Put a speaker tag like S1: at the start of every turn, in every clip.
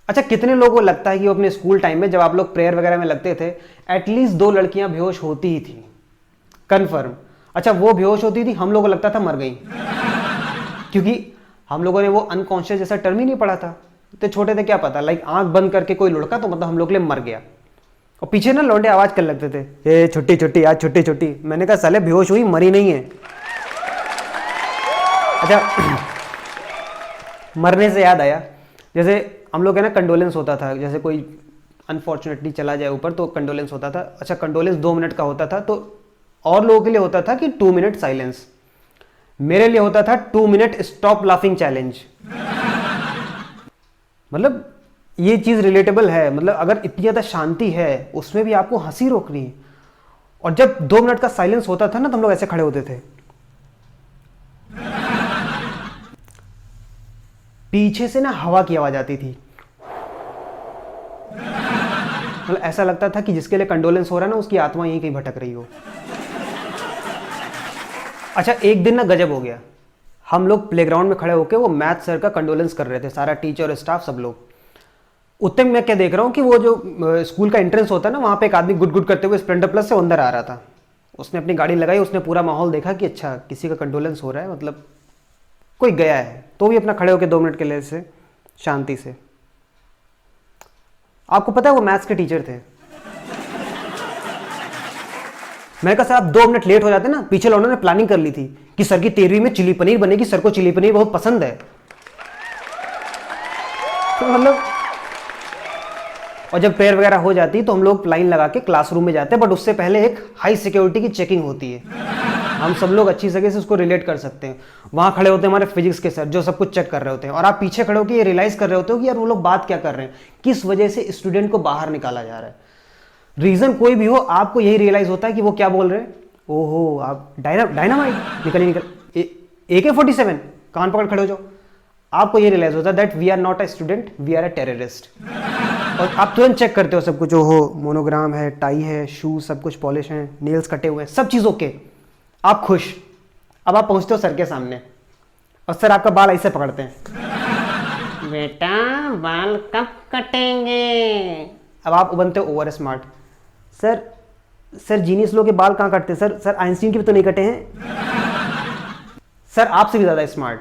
S1: अच्छा, कितने लोगों को लगता है कि वो अपने स्कूल टाइम में जब आप लोग प्रेयर वगैरह में लगते थे एटलीस्ट 2 लड़कियां बेहोश होती ही थी, कन्फर्म। अच्छा, वो बेहोश होती थी, हम लोगों को लगता था मर गई, क्योंकि हम लोगों ने वो अनकॉन्शियस जैसा टर्म ही नहीं पढ़ा था, तो छोटे थे क्या पता, लाइक आंख बंद करके कोई लुढ़का तो मतलब हम लोग के लिए मर गया। और पीछे ना लौंडे आवाज कर लगते थे, ये छुट्टी छुट्टी आज छुट्टी छुट्टी। मैंने कहा साले बेहोश हुई, मरी नहीं है। अच्छा मरने से याद आया, जैसे हम लोग है ना कंडोलेंस होता था, जैसे कोई अनफॉर्चुनेटली चला जाए ऊपर तो कंडोलेंस होता था। अच्छा, कंडोलेंस 2 मिनट का होता था, तो और लोगों के लिए होता था कि 2 मिनट साइलेंस, मेरे लिए होता था 2 मिनट स्टॉप लाफिंग चैलेंज। मतलब ये चीज रिलेटेबल है, मतलब अगर इतनी ज्यादा शांति है उसमें भी आपको हंसी रोकनी है। और जब 2 मिनट का साइलेंस होता था ना तो हम लोग ऐसे खड़े होते थे, पीछे से ना हवा की आवाज आती थी, मतलब ऐसा लगता था कि जिसके लिए कंडोलेंस हो रहा है ना उसकी आत्मा यहीं कहीं भटक रही हो। अच्छा, एक दिन ना गजब हो गया, हम लोग प्लेग्राउंड में खड़े होकर वो मैथ सर का कंडोलेंस कर रहे थे, सारा टीचर और स्टाफ सब लोग। उतने में मैं क्या देख रहा हूँ कि वो जो स्कूल का एंट्रेंस होता है ना वहाँ पे एक आदमी गुड गुड करते हुए स्प्लेंडर प्लस से अंदर आ रहा था। उसने अपनी गाड़ी लगाई, उसने पूरा माहौल देखा कि अच्छा किसी का कंडोलेंस हो रहा है, मतलब कोई गया है, तो भी अपना खड़े होकर 2 मिनट के लिए से शांति से। आपको पता है वो मैथ्स के टीचर थे। मैंने कहा सर आप 2 मिनट लेट हो जाते ना, पीछे उन्होंने प्लानिंग कर ली थी कि सर की 13वीं में चिली पनीर बनेगी, सर को चिली पनीर बहुत पसंद है, तो मतलब। और जब प्रेयर वगैरह हो जाती तो हम लोग लाइन लगा के क्लासरूम में जाते हैं, बट उससे पहले एक हाई सिक्योरिटी की चेकिंग होती है। हम सब लोग अच्छी जगह से उसको रिलेट कर सकते हैं। वहां खड़े होते हैं हमारे फिजिक्स के सर जो सब कुछ चेक कर रहे होते हैं, और आप पीछे खड़े होकर ये रियलाइज कर रहे होते हो कि यार वो लोग बात क्या कर रहे हैं, किस वजह से स्टूडेंट को बाहर निकाला जा रहा है। रीजन कोई भी हो, आपको यही रियलाइज होता है कि वो क्या बोल रहे हैं। ओहो, आप डायनामाइट निकल AK-47 कान पकड़ खड़े हो जाओ। आपको ये रियलाइज होता है that we are not a student, we are a terrorist. और आप तुरंत चेक करते हो सब कुछ, ओहो मोनोग्राम है, टाई है, शूज सब कुछ पॉलिश है, नेल्स कटे हुए हैं, सब चीज ओके, आप खुश। अब आप पहुंचते हो सर के सामने और सर आपका बाल ऐसे पकड़ते हैं, बेटा बाल कब कटेंगे। अब आप बनते हो ओवर स्मार्ट, सर जीनियस लोग के बाल कहाँ कटते हैं, सर आइंस्टीन के भी तो नहीं कटे हैं। सर आपसे भी ज्यादा स्मार्ट,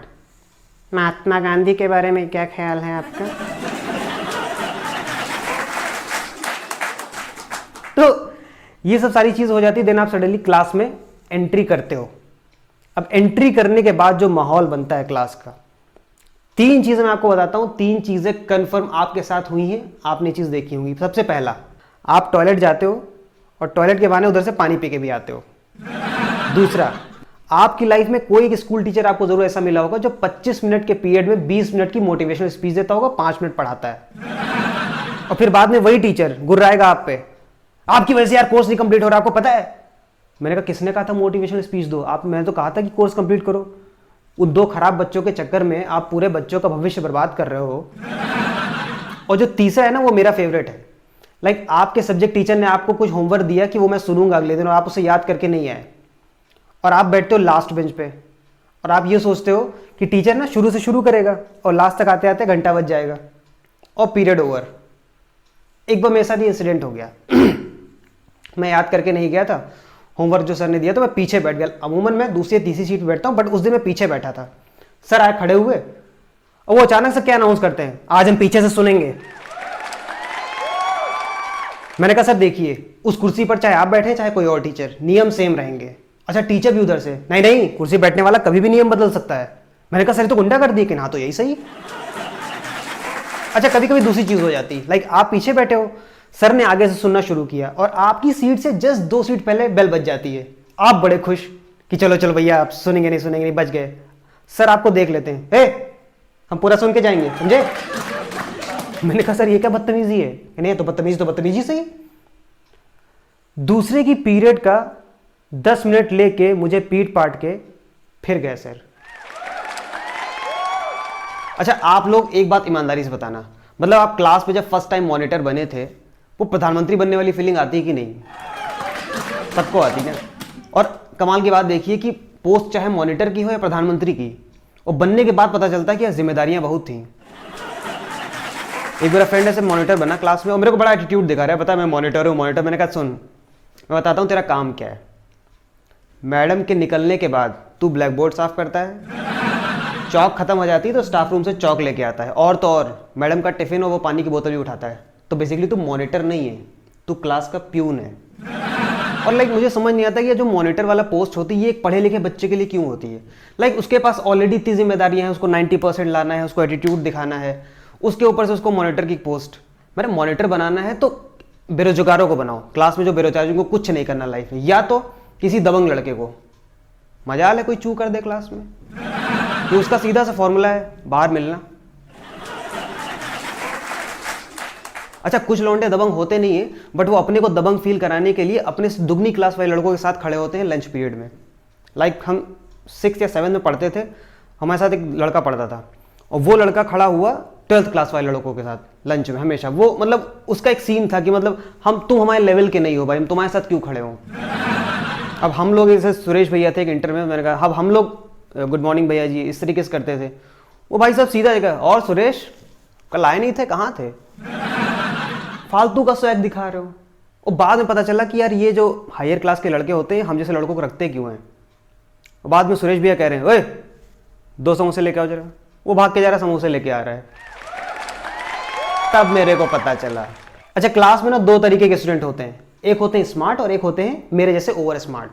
S1: महात्मा गांधी के बारे में क्या ख्याल है आपका। तो ये सब सारी चीज हो जाती है। देन आप सडनली क्लास में एंट्री करते हो। अब एंट्री करने के बाद जो माहौल बनता है क्लास का, 3 चीजें मैं आपको बताता हूं, 3 चीजें कंफर्म आपके साथ हुई हैं, आपने चीज देखी होंगी। सबसे पहला, आप टॉयलेट जाते हो और टॉयलेट के बहाने उधर से पानी पी के भी आते हो। दूसरा, आपकी लाइफ में कोई एक स्कूल टीचर आपको जरूर ऐसा मिला होगा जो 25 मिनट के पीरियड में 20 मिनट की मोटिवेशनल स्पीच देता होगा, 5 मिनट पढ़ाता है, और फिर बाद में वही टीचर गुर्राएगा आप पे, आपकी वजह से यार कोर्स नहीं कंप्लीट हो रहा, आपको पता है। मैंने कहा किसने कहा था मोटिवेशनल स्पीच दो आप, मैंने तो कहा था कि कोर्स कंप्लीट करो। उन 2 खराब बच्चों के चक्कर में आप पूरे बच्चों का भविष्य बर्बाद कर रहे हो। और जो तीसरा है ना, वो मेरा फेवरेट है। लाइक आपके सब्जेक्ट टीचर ने आपको कुछ होमवर्क दिया कि वो मैं सुनूंगा अगले दिन, और आप उसे याद करके नहीं आए, और आप बैठते हो लास्ट बेंच पे, और आप ये सोचते हो कि टीचर ना शुरू से शुरू करेगा और लास्ट तक आते आते घंटा बज जाएगा और पीरियड ओवर। एक बार मेरे साथ ये इंसिडेंट हो गया। मैं याद करके नहीं गया था होमवर्क जो सर ने दिया, तो मैं पीछे बैठ गया। अमूमन मैं दूसरी तीसरी सीट पे बैठता हूँ, बट उस दिन मैं पीछे बैठा था। सर आए खड़े हुए और वो अचानक से क्या अनाउंस करते हैं, आज हम पीछे से सुनेंगे। मैंने कहा सर देखिए, उस कुर्सी पर चाहे आप बैठे चाहे कोई और टीचर, नियम सेम रहेंगे। अच्छा, टीचर भी उधर से नहीं, कुर्सी बैठने वाला कभी भी नियम बदल सकता है। मैंने कहा सर तो गुंडा कर दिए कि ना, तो यही सही। अच्छा, कभी कभी दूसरी चीज हो जाती, लाइक आप पीछे बैठे हो, सर ने आगे से सुनना शुरू किया और आपकी सीट से जस्ट 2 सीट पहले बेल बज जाती है। आप बड़े खुश कि चलो चलो भैया आप सुनेंगे नहीं बच गए। सर आपको देख लेते हैं, हम पूरा सुन के जाएंगे, समझे। मैंने कहा सर ये क्या बदतमीजी है। नहीं तो बदतमीजी सही। दूसरे की पीरियड का 10 मिनट लेके मुझे पीट पाट के फिर गए सर। अच्छा, आप लोग एक बात ईमानदारी से बताना, मतलब आप क्लास में जब फर्स्ट टाइम मॉनिटर बने थे, वो प्रधानमंत्री बनने वाली फीलिंग आती है कि नहीं? सबको आती है। और कमाल की बात देखिए कि पोस्ट चाहे मॉनिटर की हो या प्रधानमंत्री की, और बनने के बाद पता चलता है कि जिम्मेदारियां बहुत थी। एक मेरा फ्रेंड ऐसे मॉनिटर बना क्लास में और मेरे को बड़ा एटीट्यूड दिखा रहा है, पता है मैं मॉनिटर हूँ मॉनिटर। मैंने कहा सुन मैं बताता हूँ तेरा काम क्या है। मैडम के निकलने के बाद तू ब्लैक बोर्ड साफ करता है, चौक खत्म हो जाती है तो स्टाफ रूम से चौक लेके आता है, और तो और मैडम का टिफिन और वो पानी की बोतल भी उठाता है। तो बेसिकली तू मॉनिटर नहीं है, तू क्लास का प्यून है। और लाइक मुझे समझ नहीं आता कि ये जो मॉनिटर वाला पोस्ट होती है ये एक पढ़े लिखे बच्चे के लिए क्यों होती है। लाइक उसके पास ऑलरेडी इतनी जिम्मेदारियां हैं, उसको 90% लाना है, उसको एटीट्यूड दिखाना है, उसके ऊपर से उसको मॉनिटर की पोस्ट। मेरा मॉनिटर बनाना है तो बेरोजगारों को बनाओ, क्लास में जो बेरोजगार जिनको कुछ नहीं करना लाइफ में, या तो किसी दबंग लड़के को मजाल है कोई चू कर दे क्लास में, कि उसका सीधा सा फॉर्मूला है बाहर मिलना। अच्छा कुछ लौंडे दबंग होते नहीं है बट वो अपने को दबंग फील कराने के लिए अपने दुगनी क्लास वाले लड़कों के साथ खड़े होते हैं लंच पीरियड में। लाइक हम 6 या 7 में पढ़ते थे, हमारे साथ एक लड़का पढ़ता था और वो लड़का खड़ा हुआ 12th क्लास वाले लड़कों के साथ लंच में हमेशा। वो मतलब उसका एक सीन था कि मतलब तुम हमारे लेवल के नहीं हो भाई, हम तुम्हारे साथ क्यों खड़े हो। अब हम लोग जैसे सुरेश भैया थे एक इंटर में, मैंने कहा अब हम लोग गुड मॉर्निंग भैया जी इस तरीके से करते थे। वो भाई साहब सीधा जगह, और सुरेश कल आए नहीं थे, कहाँ थे, फालतू का स्वैग दिखा रहे हो। और बाद में पता चला कि यार ये जो हायर क्लास के लड़के होते हैं हम जैसे लड़कों को रखते क्यों हैं। और बाद में सुरेश भैया कह रहे हैं ओए 2 समोसे लेके आओ जरा, वो भाग के जा रहा समोसे लेके आ रहा है। तब मेरे को पता चला। अच्छा क्लास में ना 2 तरीके के स्टूडेंट होते हैं, एक होते हैं स्मार्ट और एक होते हैं मेरे जैसे ओवर स्मार्ट।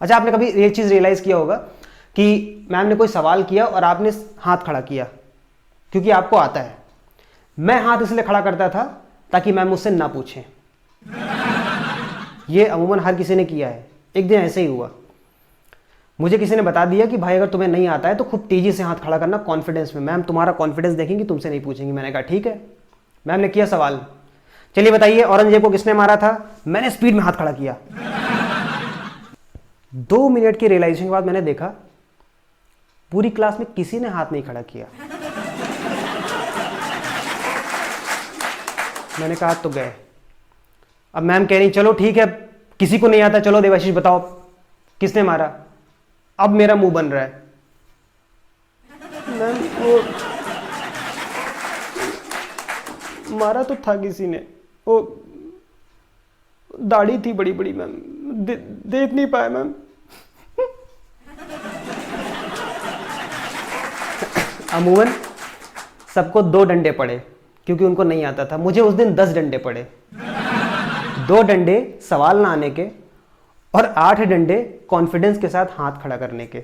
S1: अच्छा आपने कभी एक चीज रियलाइज किया होगा कि मैम ने कोई सवाल किया और आपने हाथ खड़ा किया क्योंकि आपको आता है। मैं हाथ इसलिए खड़ा करता था ताकि मैम मुझसे ना पूछें। ये अमूमन हर किसी ने किया है। एक दिन ऐसे ही हुआ, मुझे किसी ने बता दिया कि भाई अगर तुम्हें नहीं आता है तो खूब तेजी से हाथ खड़ा करना कॉन्फिडेंस में, मैम तुम्हारा कॉन्फिडेंस देखेंगी तुमसे नहीं पूछेंगी। मैंने कहा ठीक है। मैम ने किया सवाल, चलिए बताइए औरंगजेब को किसने मारा था। मैंने स्पीड में हाथ खड़ा किया। 2 मिनट की रियलाइजेशन के बाद मैंने देखा पूरी क्लास में किसी ने हाथ नहीं खड़ा किया। मैंने कहा तो गए। अब मैम कह रही चलो ठीक है किसी को नहीं आता, चलो देवाशीष बताओ किसने मारा। अब मेरा मुंह बन रहा है, मैम वो मारा तो था किसी ने, वो दाढ़ी थी बड़ी बड़ी मैम, देख नहीं पाया मैम। अमूमन सबको 2 डंडे पड़े क्योंकि उनको नहीं आता था। मुझे उस दिन 10 डंडे पड़े, 2 डंडे सवाल ना आने के और 8 डंडे कॉन्फिडेंस के साथ हाथ खड़ा करने के।